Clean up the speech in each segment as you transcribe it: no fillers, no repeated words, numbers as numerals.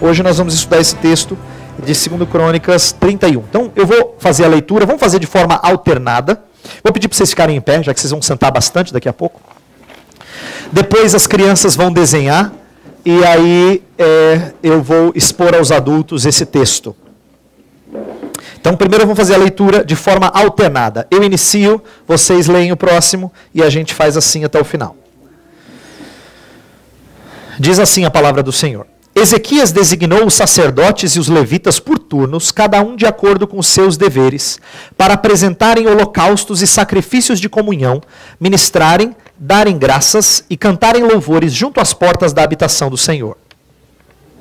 Hoje nós vamos estudar esse texto de 2 Crônicas 31. Então eu vou fazer a leitura, vamos fazer de forma alternada. Vou pedir para vocês ficarem em pé, já que vocês vão sentar bastante daqui a pouco. Depois as crianças vão desenhar e aí eu vou expor aos adultos esse texto. Então primeiro eu vou fazer a leitura de forma alternada. Eu inicio, vocês leem o próximo e a gente faz assim até o final. Diz assim a palavra do Senhor. Ezequias designou os sacerdotes e os levitas por turnos, cada um de acordo com os seus deveres, para apresentarem holocaustos e sacrifícios de comunhão, ministrarem, darem graças e cantarem louvores junto às portas da habitação do Senhor.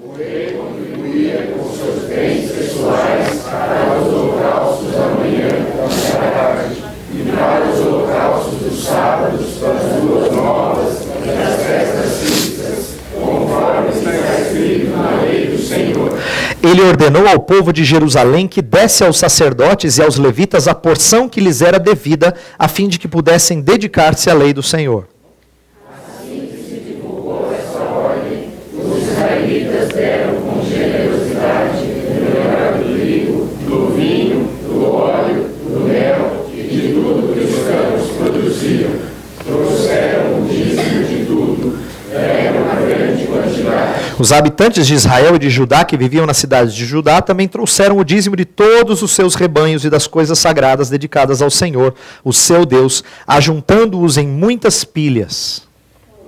O rei contribuía com seus bens pessoais para os holocaustos da manhã e da tarde, e para os holocaustos dos sábados, das luas novas e das festas fixas, conforme está escrito na lei do Senhor. Ele ordenou ao povo de Jerusalém que desse aos sacerdotes e aos levitas a porção que lhes era devida, a fim de que pudessem dedicar-se à lei do Senhor. Assim que se divulgou essa ordem, os israelitas deram com generosidade do melhor do trigo, do vinho, do óleo, do mel e de tudo que os campos produziam. Trouxeram o dízimo de tudo. Era uma grande quantidade. Os habitantes de Israel e de Judá, que viviam nas cidades de Judá, também trouxeram o dízimo de todos os seus rebanhos e das coisas sagradas dedicadas ao Senhor, o seu Deus, ajuntando-os em muitas pilhas.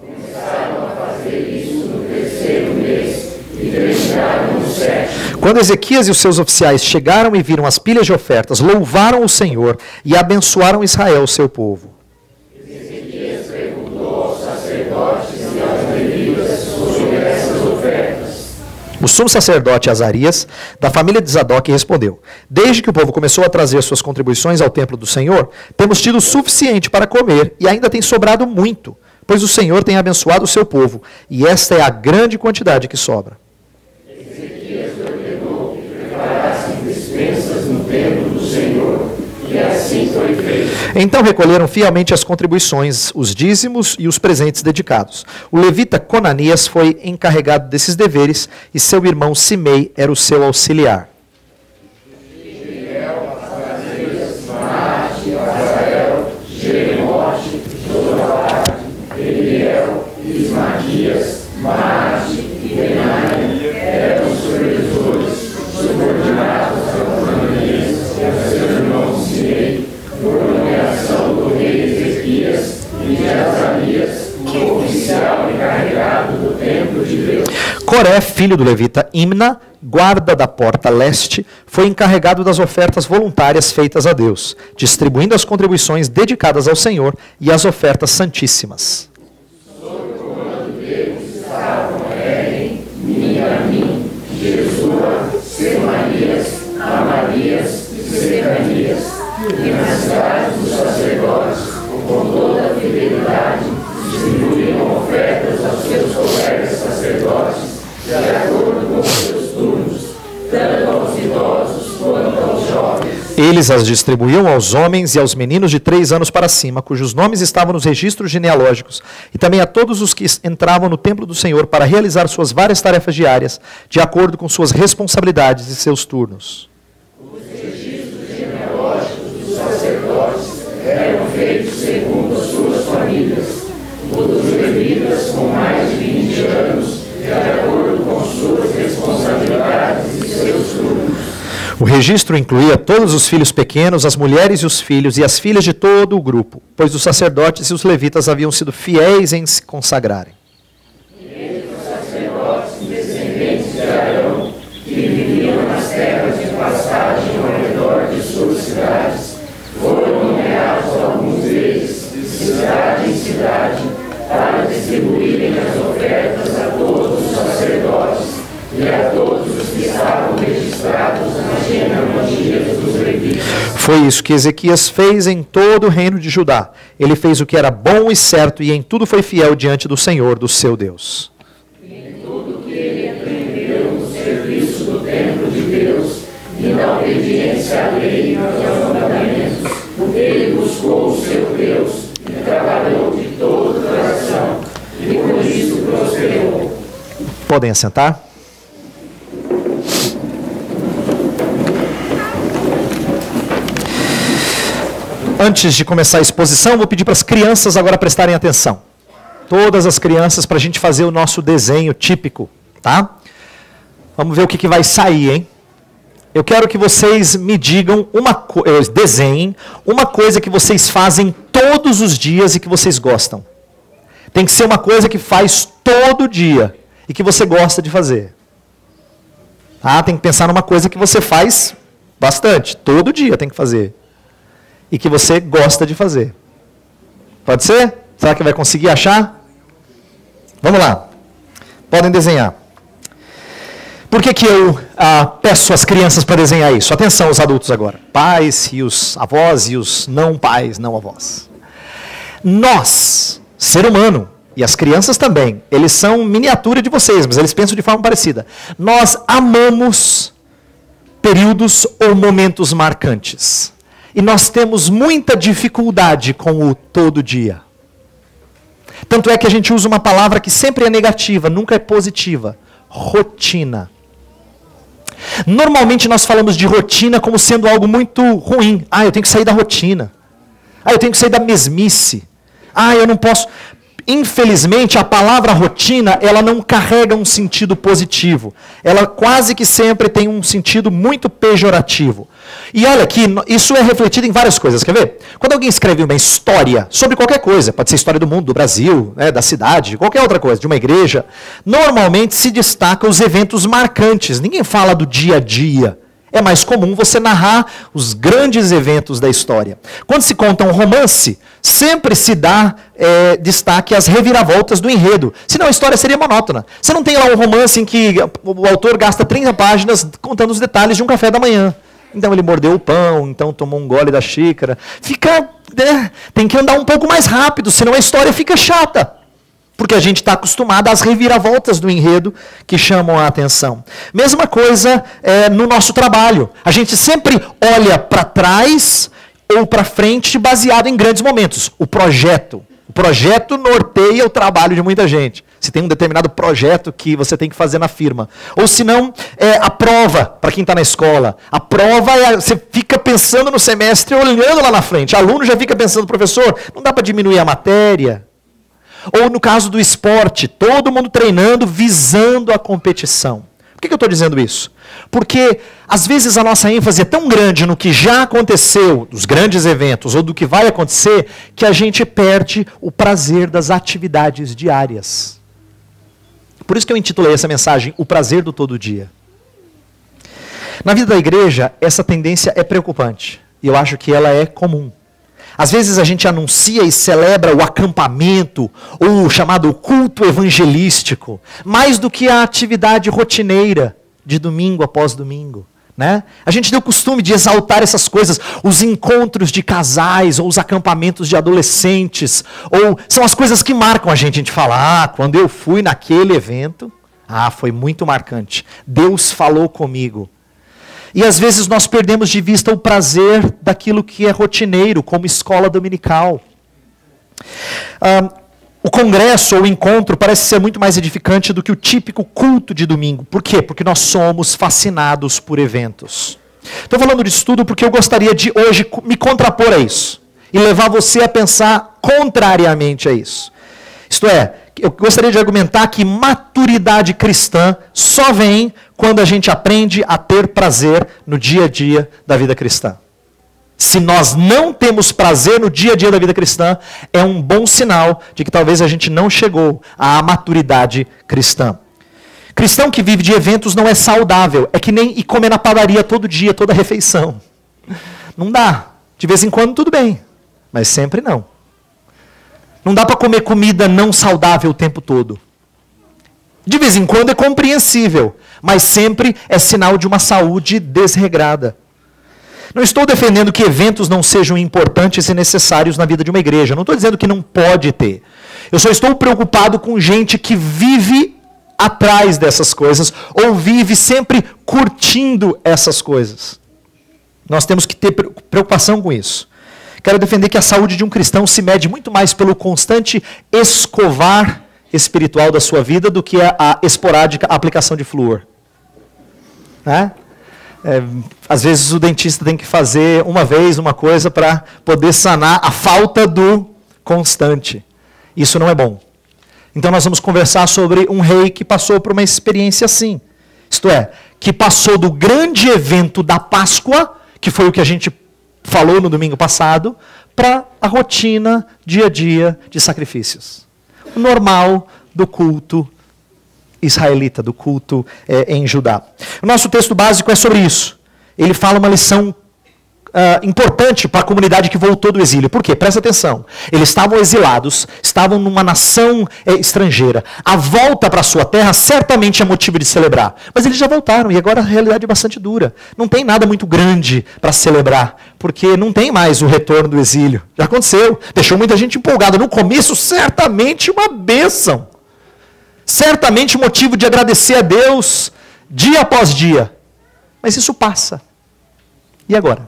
Começaram a fazer isso no terceiro mês e terminaram no sétimo. Quando Ezequias e os seus oficiais chegaram e viram as pilhas de ofertas, louvaram o Senhor e abençoaram Israel, seu povo. Ezequias perguntou aos sacerdotes e aos levitas sobre essas ofertas. O sumo sacerdote Azarias, da família de Zadok, respondeu: Desde que o povo começou a trazer suas contribuições ao templo do Senhor, temos tido o suficiente para comer e ainda tem sobrado muito, pois o Senhor tem abençoado o seu povo, e esta é a grande quantidade que sobra. Ezequias ordenou que preparassem despensas no templo do Senhor, e assim foi feito. Então recolheram fielmente as contribuições, os dízimos e os presentes dedicados. O levita Conanias foi encarregado desses deveres, e seu irmão Simei era o seu auxiliar. Jeremote, Josafate, Eliel, Ismaquias, Maate e Benaya eram os supervisores, subordinados a Conanias e a seu irmão Simei, por nomeação do rei Ezequias e de Azarias, o oficial encarregado do templo de Deus. Coré, filho do levita Imna, guarda da porta leste, foi encarregado das ofertas voluntárias feitas a Deus, distribuindo as contribuições dedicadas ao Senhor e as ofertas santíssimas. Sob o comando deles estavam Eren, Minamim, Jesua, Semanias, Amarias e Secanias, e nas cidades dos sacerdotes, com toda a fidelidade, distribuíam ofertas aos seus colegas sacerdotes, de acordo com os seus turnos, tanto aos idosos quanto aos jovens. Eles as distribuíam aos homens e aos meninos de 3 anos para cima, cujos nomes estavam nos registros genealógicos, e também a todos os que entravam no templo do Senhor para realizar suas várias tarefas diárias, de acordo com suas responsabilidades e seus turnos. Os registros genealógicos dos sacerdotes eram feitos segundo as suas famílias. O dos levitas com mais de 20 anos, de acordo com suas responsabilidades e seus turnos. O registro incluía todos os filhos pequenos, as mulheres e os filhos, e as filhas de todo o grupo, pois os sacerdotes e os levitas haviam sido fiéis em se consagrarem. Entre os sacerdotes descendentes de Arão, que viviam nas terras de passagem ao redor de suas cidades, foram nomeados alguns deles, de cidade em cidade, para distribuírem as ofertas a todos os sacerdotes e a todos os que estavam registrados nas genealogias dos levitas. Foi isso que Ezequias fez em todo o reino de Judá. Ele fez o que era bom e certo, e em tudo foi fiel diante do Senhor, do seu Deus. Em tudo que ele aprendeu no serviço do templo de Deus e na obediência à lei e aos mandamentos, ele buscou o seu Deus e trabalhou de todo o coração, e por isso prosperou. Podem assentar? Antes de começar a exposição, vou pedir para as crianças agora prestarem atenção. Todas as crianças, para a gente fazer o nosso desenho típico, tá? Vamos ver o que vai sair, hein? Eu quero que vocês me digam, desenhem uma coisa que vocês fazem todos os dias e que vocês gostam. Tem que ser uma coisa que faz todo dia e que você gosta de fazer. Tá? Tem que pensar numa coisa que você faz bastante, todo dia tem que fazer. E que você gosta de fazer. Pode ser? Será que vai conseguir achar? Vamos lá. Podem desenhar. Por que eu peço às crianças para desenhar isso? Atenção, os adultos agora. Pais e os avós e os não pais, não avós. Nós, ser humano, e as crianças também, eles são miniatura de vocês, mas eles pensam de forma parecida. Nós amamos períodos ou momentos marcantes. E nós temos muita dificuldade com o todo dia. Tanto é que a gente usa uma palavra que sempre é negativa, nunca é positiva. Rotina. Normalmente nós falamos de rotina como sendo algo muito ruim. Eu tenho que sair da rotina. Eu tenho que sair da mesmice. Eu não posso... Infelizmente, a palavra rotina, ela não carrega um sentido positivo. Ela quase que sempre tem um sentido muito pejorativo. E olha aqui, isso é refletido em várias coisas. Quer ver? Quando alguém escreve uma história sobre qualquer coisa, pode ser história do mundo, do Brasil, da cidade, qualquer outra coisa, de uma igreja, normalmente se destaca os eventos marcantes. Ninguém fala do dia a dia. É mais comum você narrar os grandes eventos da história. Quando se conta um romance, sempre se dá destaque às reviravoltas do enredo. Senão a história seria monótona. Você não tem lá um romance em que o autor gasta 30 páginas contando os detalhes de um café da manhã. Então ele mordeu o pão, então tomou um gole da xícara. Tem que andar um pouco mais rápido, senão a história fica chata. Porque a gente está acostumado às reviravoltas do enredo que chamam a atenção. Mesma coisa no nosso trabalho. A gente sempre olha para trás ou para frente baseado em grandes momentos. O projeto norteia o trabalho de muita gente. Se tem um determinado projeto que você tem que fazer na firma. Ou se não, a prova, para quem está na escola. A prova, você fica pensando no semestre, olhando lá na frente. O aluno já fica pensando, professor, não dá para diminuir a matéria? Ou no caso do esporte, todo mundo treinando, visando a competição. Por que eu estou dizendo isso? Porque, às vezes, a nossa ênfase é tão grande no que já aconteceu, dos grandes eventos, ou do que vai acontecer, que a gente perde o prazer das atividades diárias. Por isso que eu intitulei essa mensagem, O Prazer do Todo Dia. Na vida da igreja, essa tendência é preocupante. E eu acho que ela é comum. Às vezes a gente anuncia e celebra o acampamento, ou o chamado culto evangelístico, mais do que a atividade rotineira de domingo após domingo. Né? A gente tem o costume de exaltar essas coisas, os encontros de casais, ou os acampamentos de adolescentes, ou são as coisas que marcam a gente fala, quando eu fui naquele evento, foi muito marcante, Deus falou comigo. E às vezes nós perdemos de vista o prazer daquilo que é rotineiro, como escola dominical. O congresso ou o encontro parece ser muito mais edificante do que o típico culto de domingo. Por quê? Porque nós somos fascinados por eventos. Estou falando disso tudo porque eu gostaria de hoje me contrapor a isso. E levar você a pensar contrariamente a isso. Isto é, eu gostaria de argumentar que maturidade cristã só vem quando a gente aprende a ter prazer no dia a dia da vida cristã. Se nós não temos prazer no dia a dia da vida cristã, é um bom sinal de que talvez a gente não chegou à maturidade cristã. Cristão que vive de eventos não é saudável, é que nem ir comer na padaria todo dia, toda refeição. Não dá. De vez em quando tudo bem, mas sempre não. Não dá para comer comida não saudável o tempo todo. De vez em quando é compreensível, mas sempre é sinal de uma saúde desregrada. Não estou defendendo que eventos não sejam importantes e necessários na vida de uma igreja. Não estou dizendo que não pode ter. Eu só estou preocupado com gente que vive atrás dessas coisas ou vive sempre curtindo essas coisas. Nós temos que ter preocupação com isso. Quero defender que a saúde de um cristão se mede muito mais pelo constante escovar espiritual da sua vida do que a esporádica aplicação de flúor. Às vezes o dentista tem que fazer uma vez uma coisa para poder sanar a falta do constante. Isso não é bom. Então nós vamos conversar sobre um rei que passou por uma experiência assim. Isto é, que passou do grande evento da Páscoa, que foi o que a gente falou no domingo passado, para a rotina, dia a dia de sacrifícios. O normal do culto israelita, do culto em Judá. O nosso texto básico é sobre isso. Ele fala uma lição importante para a comunidade que voltou do exílio. Por quê? Presta atenção. Eles estavam exilados, estavam numa nação estrangeira. A volta para a sua terra certamente é motivo de celebrar. Mas eles já voltaram e agora a realidade é bastante dura. Não tem nada muito grande para celebrar, porque não tem mais o retorno do exílio. Já aconteceu. Deixou muita gente empolgada. No começo, certamente uma bênção. Certamente motivo de agradecer a Deus dia após dia. Mas isso passa. E agora?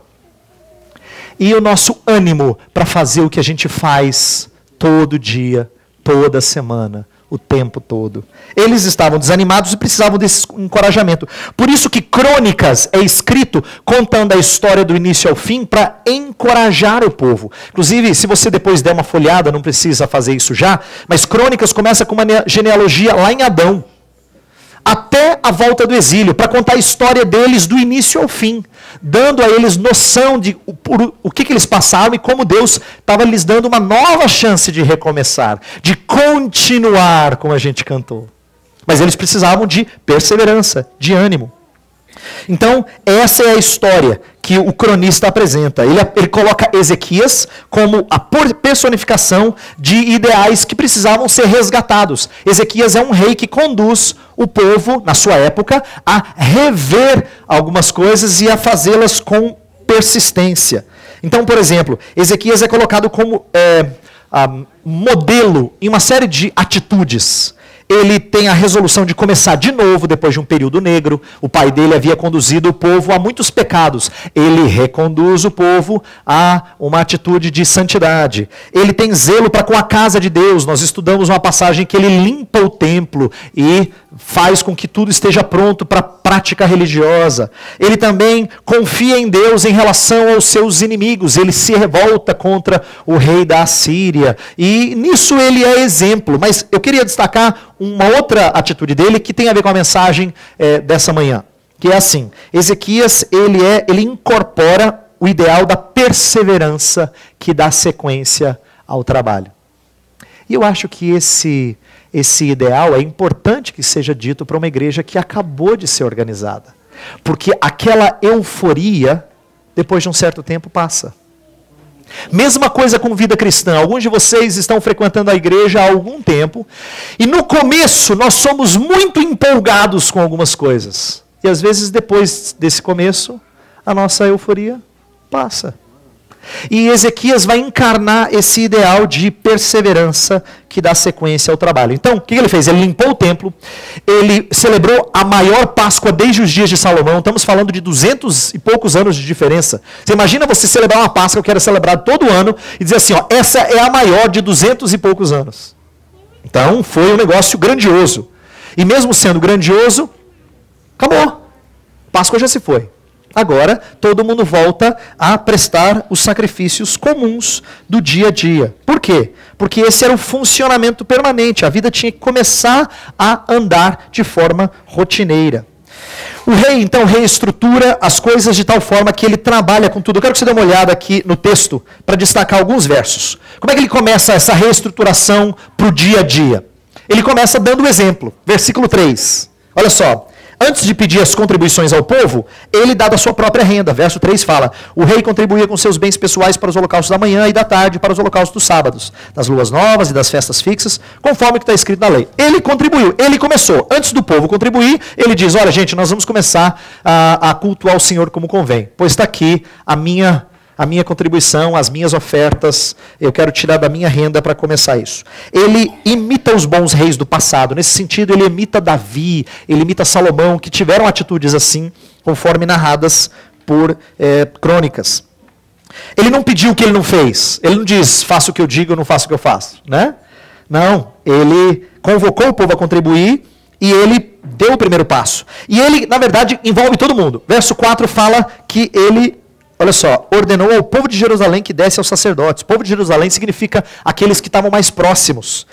E o nosso ânimo para fazer o que a gente faz todo dia, toda semana, o tempo todo. Eles estavam desanimados e precisavam desse encorajamento. Por isso que Crônicas é escrito contando a história do início ao fim para encorajar o povo. Inclusive, se você depois der uma folhada, não precisa fazer isso já, mas Crônicas começa com uma genealogia lá em Adão, até a volta do exílio, para contar a história deles do início ao fim, dando a eles noção de o que eles passaram e como Deus estava lhes dando uma nova chance de recomeçar, de continuar como a gente cantou. Mas eles precisavam de perseverança, de ânimo. Então, essa é a história que o cronista apresenta. Ele coloca Ezequias como a personificação de ideais que precisavam ser resgatados. Ezequias é um rei que conduz o povo, na sua época, a rever algumas coisas e a fazê-las com persistência. Então, por exemplo, Ezequias é colocado como modelo em uma série de atitudes. Ele tem a resolução de começar de novo depois de um período negro. O pai dele havia conduzido o povo a muitos pecados. Ele reconduz o povo a uma atitude de santidade. Ele tem zelo para com a casa de Deus. Nós estudamos uma passagem que ele limpa o templo e faz com que tudo esteja pronto para a prática religiosa. Ele também confia em Deus em relação aos seus inimigos. Ele se revolta contra o rei da Assíria. E nisso ele é exemplo. Mas eu queria destacar uma outra atitude dele que tem a ver com a mensagem dessa manhã. Que é assim, Ezequias ele incorpora o ideal da perseverança que dá sequência ao trabalho. E eu acho que esse ideal é importante que seja dito para uma igreja que acabou de ser organizada. Porque aquela euforia, depois de um certo tempo, passa. Mesma coisa com vida cristã. Alguns de vocês estão frequentando a igreja há algum tempo e no começo nós somos muito empolgados com algumas coisas. E às vezes depois desse começo, a nossa euforia passa. E Ezequias vai encarnar esse ideal de perseverança que dá sequência ao trabalho. Então, o que ele fez? Ele limpou o templo, ele celebrou a maior Páscoa desde os dias de Salomão. Estamos falando de 200 e poucos anos de diferença. Você imagina você celebrar uma Páscoa que era celebrada todo ano e dizer assim, essa é a maior de 200 e poucos anos. Então, foi um negócio grandioso. E mesmo sendo grandioso, acabou. Páscoa já se foi. Agora, todo mundo volta a prestar os sacrifícios comuns do dia a dia. Por quê? Porque esse era o funcionamento permanente. A vida tinha que começar a andar de forma rotineira. O rei, então, reestrutura as coisas de tal forma que ele trabalha com tudo. Eu quero que você dê uma olhada aqui no texto para destacar alguns versos. Como é que ele começa essa reestruturação para o dia a dia? Ele começa dando o exemplo. Versículo 3. Olha só. Antes de pedir as contribuições ao povo, ele dá da sua própria renda. Verso 3 fala, o rei contribuía com seus bens pessoais para os holocaustos da manhã e da tarde, para os holocaustos dos sábados, das luas novas e das festas fixas, conforme o que está escrito na lei. Ele contribuiu, ele começou. Antes do povo contribuir, ele diz, olha gente, nós vamos começar a cultuar o Senhor como convém. Pois está aqui a minha contribuição, as minhas ofertas, eu quero tirar da minha renda para começar isso. Ele imita os bons reis do passado. Nesse sentido, ele imita Davi, ele imita Salomão, que tiveram atitudes assim, conforme narradas por Crônicas. Ele não pediu o que ele não fez. Ele não diz, faço o que eu digo, eu não faço o que eu faço. Né? Não, ele convocou o povo a contribuir e ele deu o primeiro passo. E ele, na verdade, envolve todo mundo. Verso 4 fala que ele, olha só, ordenou ao povo de Jerusalém que desse aos sacerdotes. O povo de Jerusalém significa aqueles que estavam mais próximos.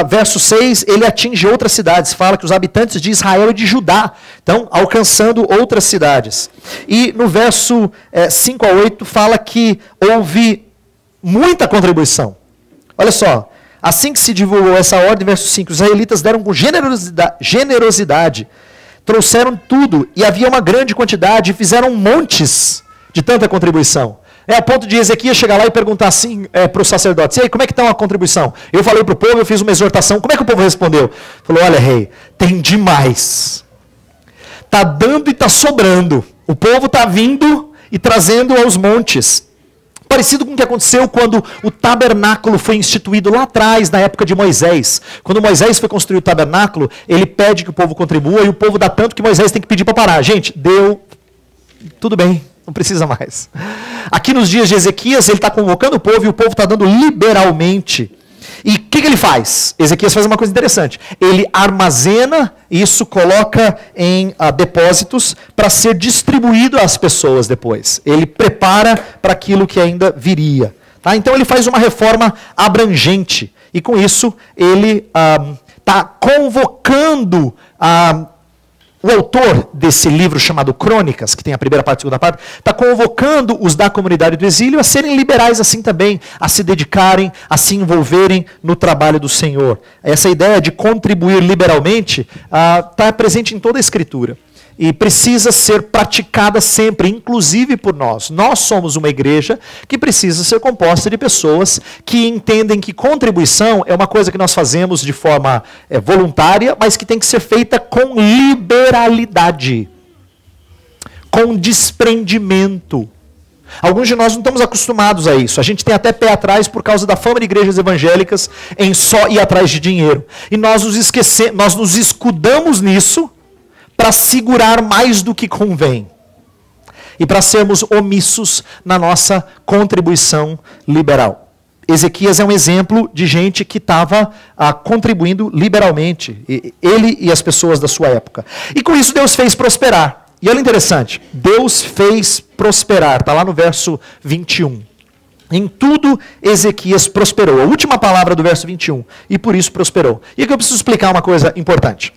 Verso 6, ele atinge outras cidades. Fala que os habitantes de Israel e de Judá estão alcançando outras cidades. E no verso 5 a 8 fala que houve muita contribuição. Olha só, assim que se divulgou essa ordem, verso 5, os israelitas deram com generosidade, trouxeram tudo, e havia uma grande quantidade, e fizeram montes de tanta contribuição. A ponto de Ezequias chegar lá e perguntar assim para os sacerdotes: e aí, como é que está a contribuição? Eu falei para o povo, eu fiz uma exortação, como é que o povo respondeu? Falou: olha, rei, tem demais. Está dando e está sobrando. O povo está vindo e trazendo aos montes. Parecido com o que aconteceu quando o tabernáculo foi instituído lá atrás, na época de Moisés. Quando Moisés foi construir o tabernáculo, ele pede que o povo contribua, e o povo dá tanto que Moisés tem que pedir para parar. Gente, deu, tudo bem, não precisa mais. Aqui nos dias de Ezequias, ele está convocando o povo, e o povo está dando liberalmente. E o que ele faz? Ezequias faz uma coisa interessante. Ele armazena isso, coloca em depósitos para ser distribuído às pessoas depois. Ele prepara para aquilo que ainda viria. Tá? Então ele faz uma reforma abrangente. E com isso ele está convocando o autor desse livro chamado Crônicas, que tem a primeira parte e a segunda parte, está convocando os da comunidade do exílio a serem liberais assim também, a se dedicarem, a se envolverem no trabalho do Senhor. Essa ideia de contribuir liberalmente está presente em toda a Escritura. E precisa ser praticada sempre, inclusive por nós. Nós somos uma igreja que precisa ser composta de pessoas que entendem que contribuição é uma coisa que nós fazemos de forma voluntária, mas que tem que ser feita com liberalidade, com desprendimento. Alguns de nós não estamos acostumados a isso. A gente tem até pé atrás por causa da fama de igrejas evangélicas em só ir atrás de dinheiro. E nós nos escudamos nisso para segurar mais do que convém. E para sermos omissos na nossa contribuição liberal. Ezequias é um exemplo de gente que estava contribuindo liberalmente. Ele e as pessoas da sua época. E com isso Deus fez prosperar. E olha interessante. Deus fez prosperar. Está lá no verso 21. Em tudo Ezequias prosperou. A última palavra do verso 21. E por isso prosperou. E aqui eu preciso explicar uma coisa importante.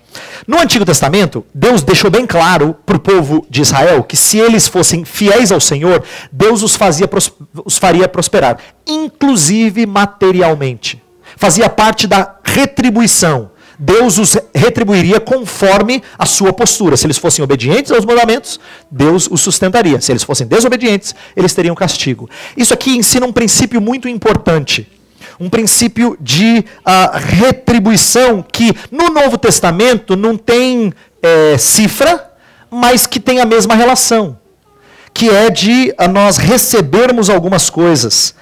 No Antigo Testamento, Deus deixou bem claro para o povo de Israel que se eles fossem fiéis ao Senhor, Deus os faria prosperar. Inclusive materialmente. Fazia parte da retribuição. Deus os retribuiria conforme a sua postura. Se eles fossem obedientes aos mandamentos, Deus os sustentaria. Se eles fossem desobedientes, eles teriam castigo. Isso aqui ensina um princípio muito importante. Um princípio de retribuição que no Novo Testamento não tem cifra, mas que tem a mesma relação. Que é de nós recebermos algumas coisas.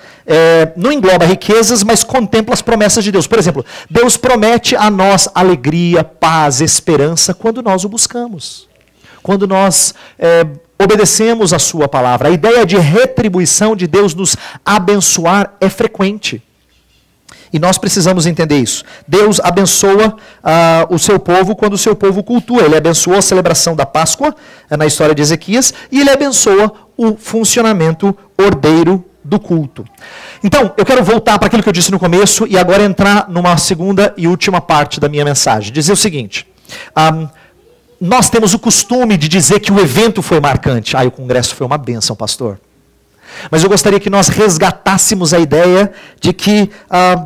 Não engloba riquezas, mas contempla as promessas de Deus. Por exemplo, Deus promete a nós alegria, paz, esperança quando nós o buscamos. Quando nós obedecemos a sua palavra. A ideia de retribuição de Deus nos abençoar é frequente. E nós precisamos entender isso. Deus abençoa o seu povo quando o seu povo cultua. Ele abençoou a celebração da Páscoa, na história de Ezequias, e ele abençoa o funcionamento ordeiro do culto. Então, eu quero voltar para aquilo que eu disse no começo e agora entrar numa segunda e última parte da minha mensagem. Dizer o seguinte, nós temos o costume de dizer que o evento foi marcante. O congresso foi uma bênção, pastor. Mas eu gostaria que nós resgatássemos a ideia de que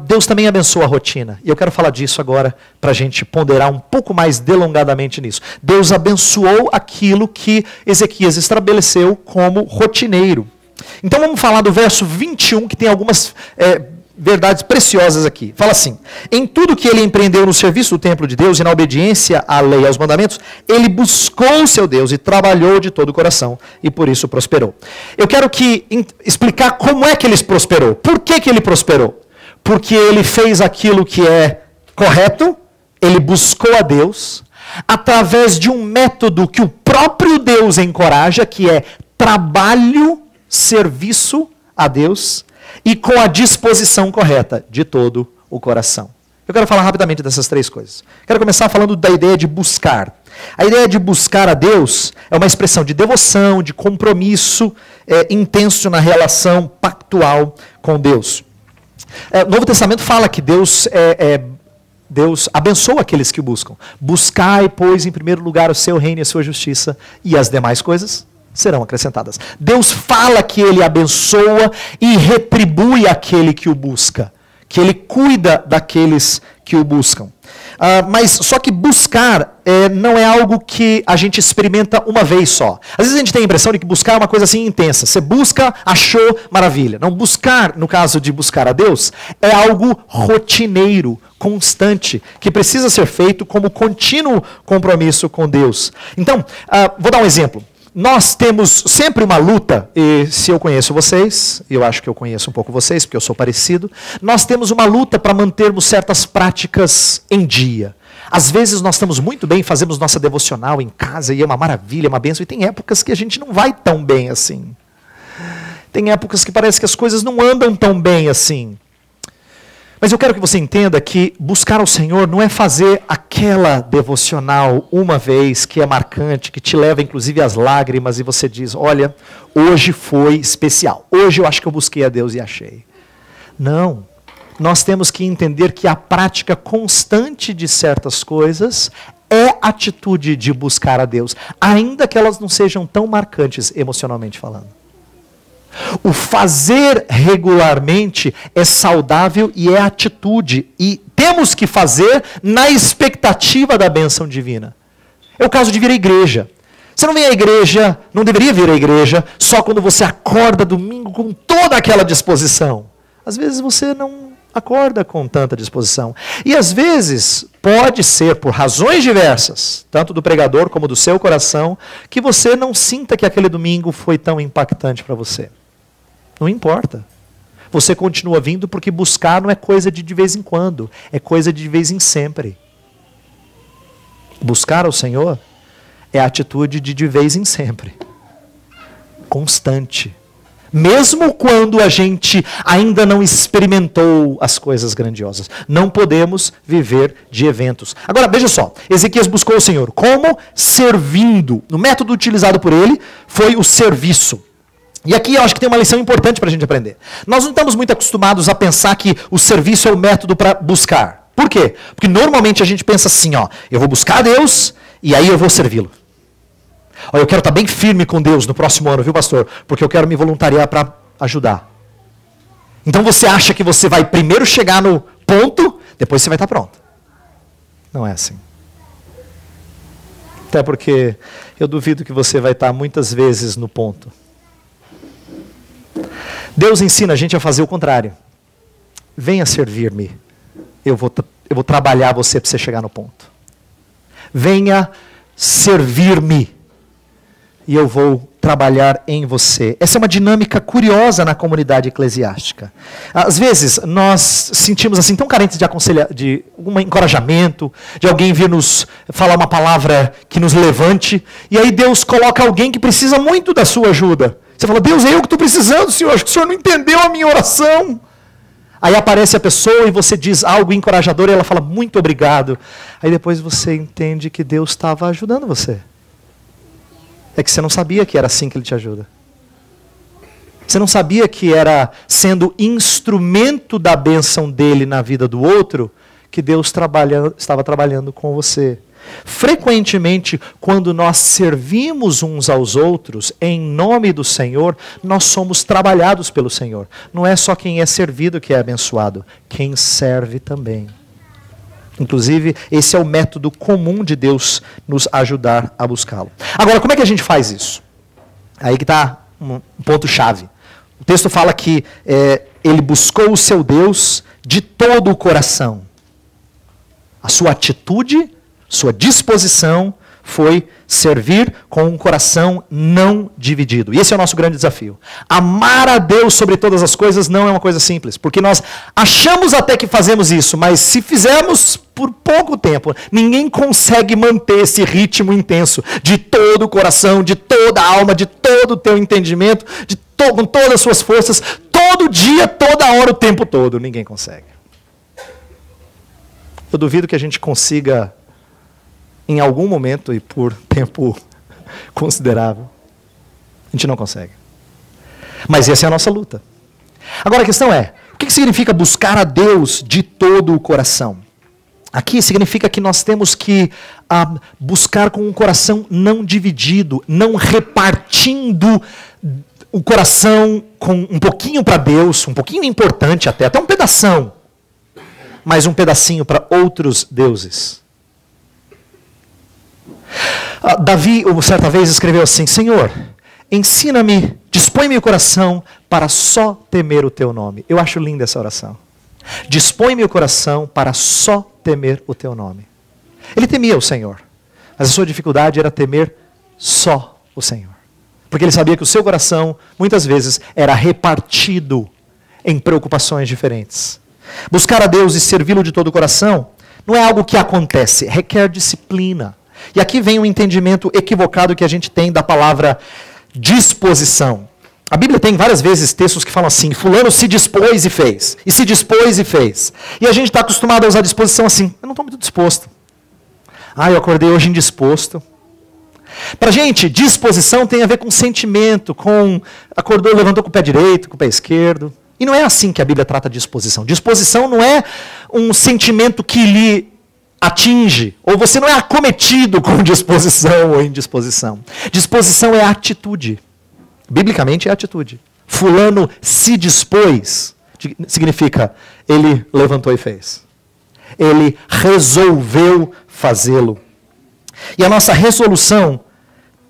Deus também abençoa a rotina. E eu quero falar disso agora para a gente ponderar um pouco mais delongadamente nisso. Deus abençoou aquilo que Ezequias estabeleceu como rotineiro. Então vamos falar do verso 21, que tem algumas verdades preciosas aqui. Fala assim: em tudo que ele empreendeu no serviço do templo de Deus e na obediência à lei e aos mandamentos, ele buscou o seu Deus e trabalhou de todo o coração e por isso prosperou. Eu quero explicar como é que ele prosperou. Por que ele prosperou? Porque ele fez aquilo que é correto, ele buscou a Deus, através de um método que o próprio Deus encoraja, que é trabalho, serviço a Deus e com a disposição correta de todo o coração. Eu quero falar rapidamente dessas três coisas. Quero começar falando da ideia de buscar. A ideia de buscar a Deus é uma expressão de devoção, de compromisso intenso na relação pactual com Deus. O Novo Testamento fala que Deus abençoa aqueles que o buscam. Buscai, pois, em primeiro lugar o seu reino e a sua justiça, e as demais coisas serão acrescentadas. Deus fala que Ele abençoa e retribui aquele que o busca, que Ele cuida daqueles que o buscam. Mas só que buscar não é algo que a gente experimenta uma vez só. Às vezes a gente tem a impressão de que buscar é uma coisa assim intensa. Você busca, achou, maravilha. Não, buscar, no caso de buscar a Deus, é algo rotineiro, constante, que precisa ser feito como contínuo compromisso com Deus. Então, vou dar um exemplo. Nós temos sempre uma luta, e se eu conheço vocês, eu acho que eu conheço um pouco vocês, porque eu sou parecido, nós temos uma luta para mantermos certas práticas em dia. Às vezes nós estamos muito bem, fazemos nossa devocional em casa, e é uma maravilha, é uma bênção, e tem épocas que a gente não vai tão bem assim. Tem épocas que parece que as coisas não andam tão bem assim. Mas eu quero que você entenda que buscar ao Senhor não é fazer aquela devocional uma vez que é marcante, que te leva inclusive às lágrimas e você diz, olha, hoje foi especial. Hoje eu acho que eu busquei a Deus e achei. Não. Nós temos que entender que a prática constante de certas coisas é atitude de buscar a Deus, ainda que elas não sejam tão marcantes emocionalmente falando. O fazer regularmente é saudável e é atitude. E temos que fazer na expectativa da bênção divina. É o caso de vir à igreja. Você não vem à igreja, não deveria vir à igreja, só quando você acorda domingo com toda aquela disposição. Às vezes você não acorda com tanta disposição. E às vezes pode ser, por razões diversas, tanto do pregador como do seu coração, que você não sinta que aquele domingo foi tão impactante para você. Não importa. Você continua vindo porque buscar não é coisa de vez em quando, é coisa de vez em sempre. Buscar ao Senhor é atitude de vez em sempre. Constante. Mesmo quando a gente ainda não experimentou as coisas grandiosas. Não podemos viver de eventos. Agora, veja só. Ezequias buscou o Senhor. Como? Servindo. O método utilizado por ele foi o serviço. E aqui eu acho que tem uma lição importante para a gente aprender. Nós não estamos muito acostumados a pensar que o serviço é o método para buscar. Por quê? Porque normalmente a gente pensa assim, ó, eu vou buscar a Deus e aí eu vou servi-lo. Ó, eu quero estar bem firme com Deus no próximo ano, viu, pastor? Porque eu quero me voluntariar para ajudar. Então você acha que você vai primeiro chegar no ponto, depois você vai estar pronto. Não é assim. Até porque eu duvido que você vai estar muitas vezes no ponto. Deus ensina a gente a fazer o contrário. Venha servir-me. Eu vou trabalhar você para você chegar no ponto. Venha servir-me. E eu vou trabalhar em você. Essa é uma dinâmica curiosa na comunidade eclesiástica. Às vezes, nós sentimos assim tão carentes de um encorajamento, de alguém vir nos falar uma palavra que nos levante, e aí Deus coloca alguém que precisa muito da sua ajuda. Você fala, Deus, é eu que estou precisando, Senhor, acho que o Senhor não entendeu a minha oração. Aí aparece a pessoa e você diz algo encorajador e ela fala, muito obrigado. Aí depois você entende que Deus estava ajudando você. É que você não sabia que era assim que Ele te ajuda. Você não sabia que era sendo instrumento da bênção dEle na vida do outro que Deus estava trabalhando com você. Frequentemente, quando nós servimos uns aos outros em nome do Senhor, nós somos trabalhados pelo Senhor. Não é só quem é servido que é abençoado, quem serve também. Inclusive, esse é o método comum de Deus nos ajudar a buscá-lo. Agora, como é que a gente faz isso? Aí que está um ponto-chave. O texto fala que ele buscou o seu Deus de todo o coração. A sua atitude, sua disposição foi servir com um coração não dividido. E esse é o nosso grande desafio. Amar a Deus sobre todas as coisas não é uma coisa simples, porque nós achamos até que fazemos isso, mas se fizermos por pouco tempo, ninguém consegue manter esse ritmo intenso de todo o coração, de toda a alma, de todo o teu entendimento, com todas as suas forças, todo dia, toda hora, o tempo todo. Ninguém consegue. Eu duvido que a gente consiga em algum momento e por tempo considerável. A gente não consegue. Mas essa é a nossa luta. Agora a questão é, o que significa buscar a Deus de todo o coração? Aqui significa que nós temos que buscar com um coração não dividido, não repartindo o coração com um pouquinho para Deus, um pouquinho importante até um pedação, mas um pedacinho para outros deuses. Davi, certa vez, escreveu assim: Senhor, ensina-me, dispõe-me o coração para só temer o teu nome. Eu acho linda essa oração. Dispõe-me o coração para só temer o teu nome. Ele temia o Senhor, mas a sua dificuldade era temer só o Senhor. Porque ele sabia que o seu coração, muitas vezes, era repartido em preocupações diferentes. Buscar a Deus e servi-lo de todo o coração não é algo que acontece, requer disciplina. E aqui vem um entendimento equivocado que a gente tem da palavra disposição. A Bíblia tem várias vezes textos que falam assim: fulano se dispôs e fez. E se dispôs e fez. E a gente está acostumado a usar disposição assim: eu não estou muito disposto. Eu acordei hoje indisposto. Para a gente, disposição tem a ver com sentimento, com acordou, levantou com o pé direito, com o pé esquerdo. E não é assim que a Bíblia trata disposição. Disposição não é um sentimento que lhe atinge, ou você não é acometido com disposição ou indisposição. Disposição é atitude. Biblicamente é atitude. Fulano se dispôs, significa ele levantou e fez. Ele resolveu fazê-lo. E a nossa resolução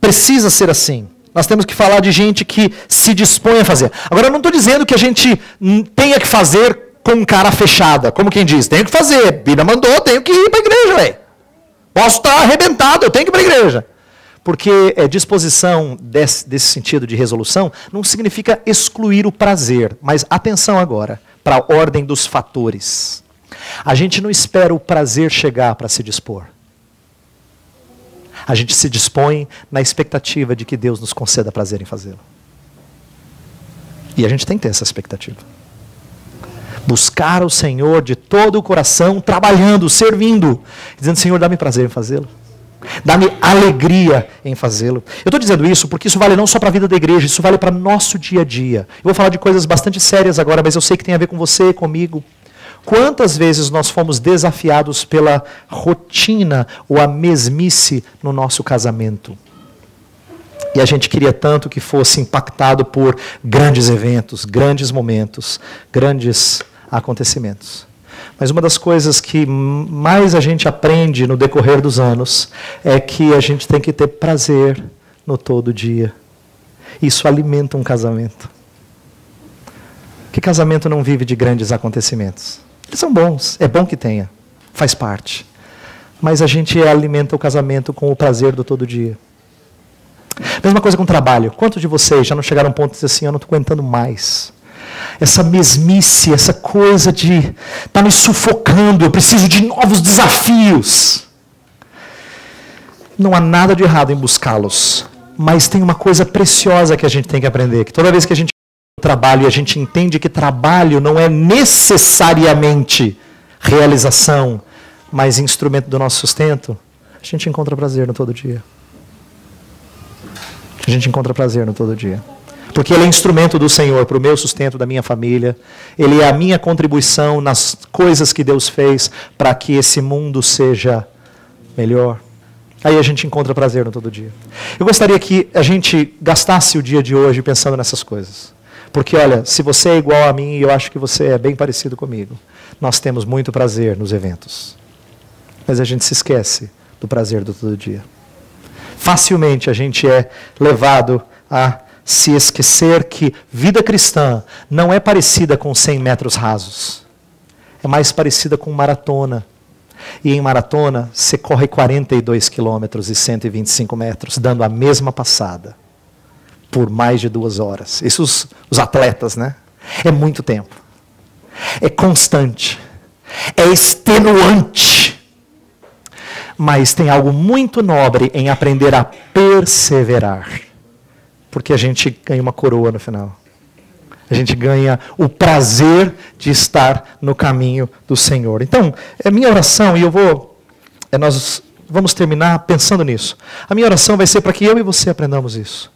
precisa ser assim. Nós temos que falar de gente que se dispõe a fazer. Agora, eu não estou dizendo que a gente tenha que fazer com cara fechada. Como quem diz, tenho que fazer. A Bíblia mandou, tenho que ir para a igreja, ué. Posso estar arrebentado, eu tenho que ir para a igreja. Porque disposição desse sentido de resolução não significa excluir o prazer. Mas atenção agora para a ordem dos fatores. A gente não espera o prazer chegar para se dispor. A gente se dispõe na expectativa de que Deus nos conceda prazer em fazê-lo. E a gente tem que ter essa expectativa. Buscar o Senhor de todo o coração, trabalhando, servindo, dizendo: Senhor, dá-me prazer em fazê-lo. Dá-me alegria em fazê-lo. Eu estou dizendo isso porque isso vale não só para a vida da igreja, isso vale para nosso dia a dia. Eu vou falar de coisas bastante sérias agora, mas eu sei que tem a ver com você, comigo. Quantas vezes nós fomos desafiados pela rotina ou a mesmice no nosso casamento? E a gente queria tanto que fosse impactado por grandes eventos, grandes momentos, grandes acontecimentos. Mas uma das coisas que mais a gente aprende no decorrer dos anos é que a gente tem que ter prazer no todo dia. Isso alimenta um casamento. Que casamento não vive de grandes acontecimentos? Eles são bons, é bom que tenha, faz parte. Mas a gente alimenta o casamento com o prazer do todo dia. Mesma coisa com o trabalho. Quantos de vocês já não chegaram a um ponto de dizer assim: eu não estou aguentando mais? Essa mesmice, essa coisa de tá me sufocando, eu preciso de novos desafios. Não há nada de errado em buscá-los. Mas tem uma coisa preciosa que a gente tem que aprender, que toda vez que a gente trabalho e a gente entende que trabalho não é necessariamente realização, mas instrumento do nosso sustento, a gente encontra prazer no todo dia. A gente encontra prazer no todo dia. Porque ele é instrumento do Senhor para o meu sustento, da minha família. Ele é a minha contribuição nas coisas que Deus fez para que esse mundo seja melhor. Aí a gente encontra prazer no todo dia. Eu gostaria que a gente gastasse o dia de hoje pensando nessas coisas. Porque, olha, se você é igual a mim, e eu acho que você é bem parecido comigo, nós temos muito prazer nos eventos. Mas a gente se esquece do prazer do todo dia. Facilmente a gente é levado a se esquecer que vida cristã não é parecida com 100 metros rasos. É mais parecida com maratona. E em maratona, você corre 42 quilômetros e 125 metros, dando a mesma passada. Por mais de 2 horas. Isso os atletas, né? É muito tempo. É constante. É extenuante. Mas tem algo muito nobre em aprender a perseverar. Porque a gente ganha uma coroa no final. A gente ganha o prazer de estar no caminho do Senhor. Então, é minha oração, e eu vou... nós vamos terminar pensando nisso. A minha oração vai ser para que eu e você aprendamos isso.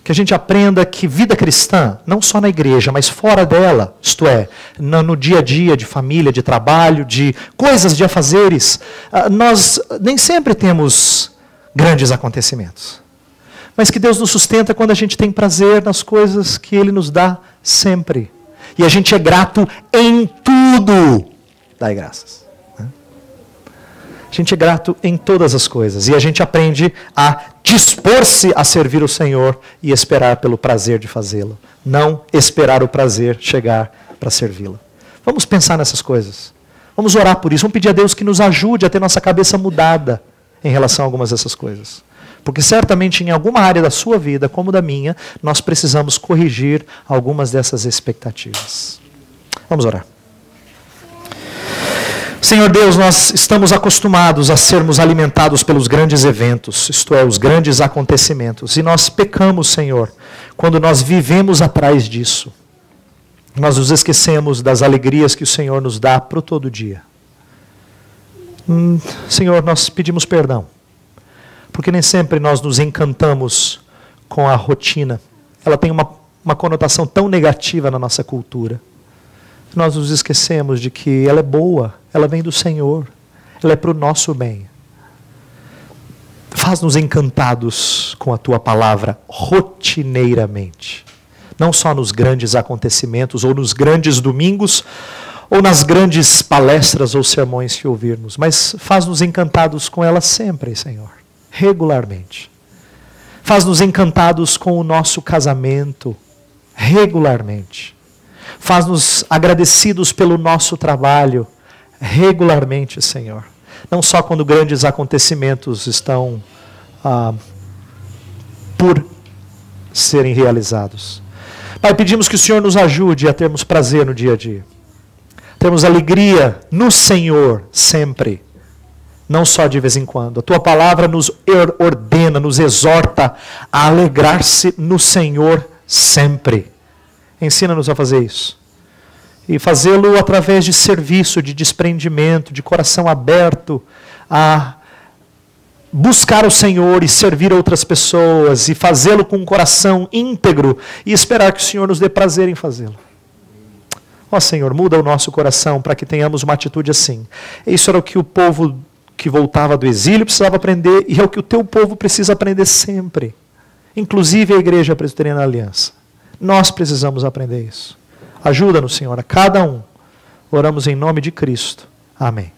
Que a gente aprenda que vida cristã, não só na igreja, mas fora dela, isto é, no dia a dia de família, de trabalho, de coisas, de afazeres, nós nem sempre temos grandes acontecimentos. Mas que Deus nos sustenta quando a gente tem prazer nas coisas que Ele nos dá sempre. E a gente é grato em tudo. Dai graças. A gente é grato em todas as coisas. E a gente aprende a dispor-se a servir o Senhor e esperar pelo prazer de fazê-lo. Não esperar o prazer chegar para servi-lo. Vamos pensar nessas coisas. Vamos orar por isso. Vamos pedir a Deus que nos ajude a ter nossa cabeça mudada em relação a algumas dessas coisas. Porque certamente em alguma área da sua vida, como da minha, nós precisamos corrigir algumas dessas expectativas. Vamos orar. Senhor Deus, nós estamos acostumados a sermos alimentados pelos grandes eventos, isto é, os grandes acontecimentos. E nós pecamos, Senhor, quando nós vivemos atrás disso. Nós nos esquecemos das alegrias que o Senhor nos dá para o todo dia. Senhor, nós pedimos perdão, porque nem sempre nós nos encantamos com a rotina. Ela tem uma conotação tão negativa na nossa cultura. Nós nos esquecemos de que ela é boa, ela vem do Senhor, ela é para o nosso bem. Faz-nos encantados com a Tua palavra rotineiramente. Não só nos grandes acontecimentos, ou nos grandes domingos, ou nas grandes palestras ou sermões que ouvirmos, mas faz-nos encantados com ela sempre, Senhor, regularmente. Faz-nos encantados com o nosso casamento, regularmente. Faz-nos agradecidos pelo nosso trabalho, regularmente, Senhor. Não só quando grandes acontecimentos estão por serem realizados. Pai, pedimos que o Senhor nos ajude a termos prazer no dia a dia. Termos alegria no Senhor sempre. Não só de vez em quando. A Tua palavra nos ordena, nos exorta a alegrar-se no Senhor sempre. Ensina-nos a fazer isso. E fazê-lo através de serviço, de desprendimento, de coração aberto a buscar o Senhor e servir outras pessoas e fazê-lo com um coração íntegro e esperar que o Senhor nos dê prazer em fazê-lo. Ó Senhor, muda o nosso coração para que tenhamos uma atitude assim. Isso era o que o povo que voltava do exílio precisava aprender e é o que o Teu povo precisa aprender sempre. Inclusive a Igreja Presbiteriana da Aliança. Nós precisamos aprender isso. Ajuda-nos, Senhor, a cada um. Oramos em nome de Cristo. Amém.